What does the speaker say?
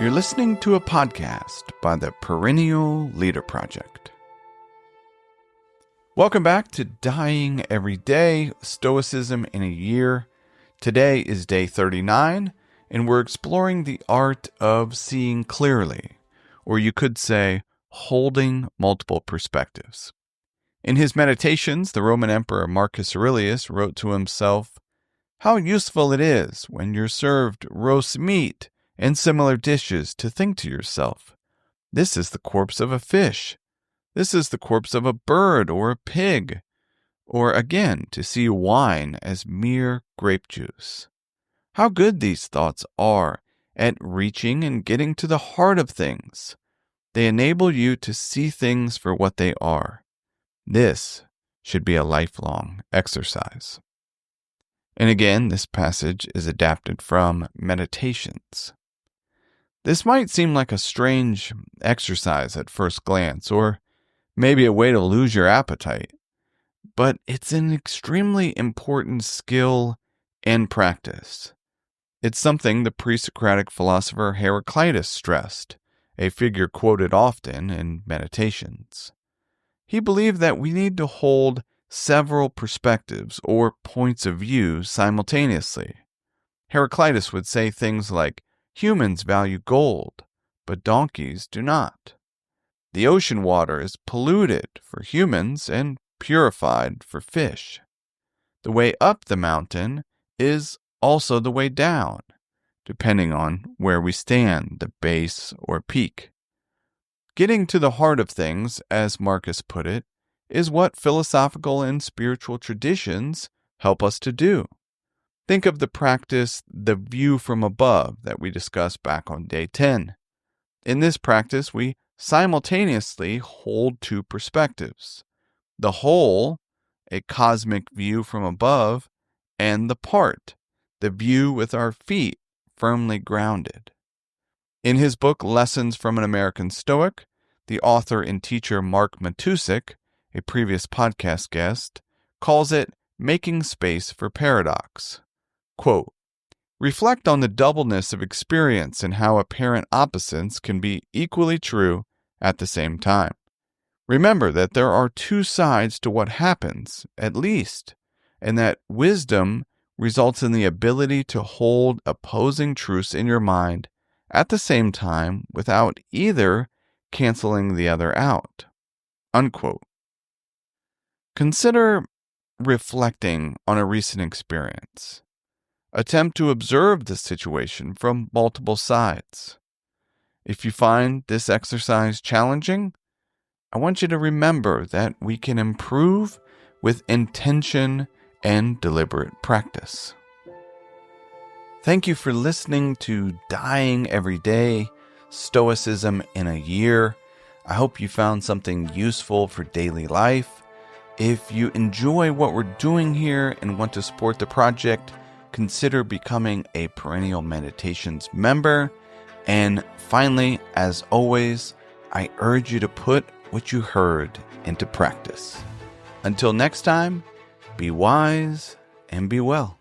You're listening to a podcast by the Perennial Leader Project. Welcome back to Dying Every Day, Stoicism in a Year. Today is day 39, and we're exploring the art of seeing clearly, or you could say, holding multiple perspectives. In his Meditations, the Roman Emperor Marcus Aurelius wrote to himself, "How useful it is when you're served roast meat and similar dishes to think to yourself, this is the corpse of a fish, this is the corpse of a bird or a pig, or again to see wine as mere grape juice. How good these thoughts are at reaching and getting to the heart of things. They enable you to see things for what they are. This should be a lifelong exercise." And again, this passage is adapted from Meditations. This might seem like a strange exercise at first glance, or maybe a way to lose your appetite, but it's an extremely important skill and practice. It's something the pre-Socratic philosopher Heraclitus stressed, a figure quoted often in Meditations. He believed that we need to hold several perspectives or points of view simultaneously. Heraclitus would say things like, humans value gold, but donkeys do not. The ocean water is polluted for humans and purified for fish. The way up the mountain is also the way down, depending on where we stand, the base or peak. Getting to the heart of things, as Marcus put it, is what philosophical and spiritual traditions help us to do. Think of the practice, the view from above, that we discussed back on day 10. In this practice, we simultaneously hold two perspectives. The whole, a cosmic view from above, and the part, the view with our feet firmly grounded. In his book, Lessons from an American Stoic, the author and teacher Mark Matusik, a previous podcast guest, calls it making space for paradox. Quote, "Reflect on the doubleness of experience and how apparent opposites can be equally true at the same time. Remember that there are two sides to what happens, at least, and that wisdom results in the ability to hold opposing truths in your mind at the same time without either canceling the other out." Unquote. Consider reflecting on a recent experience. Attempt to observe the situation from multiple sides. If you find this exercise challenging, I want you to remember that we can improve with intention and deliberate practice. Thank you for listening to Dying Every Day, Stoicism in a Year. I hope you found something useful for daily life. If you enjoy what we're doing here and want to support the project, consider becoming a Perennial Meditations member. And finally, as always, I urge you to put what you heard into practice. Until next time, be wise and be well.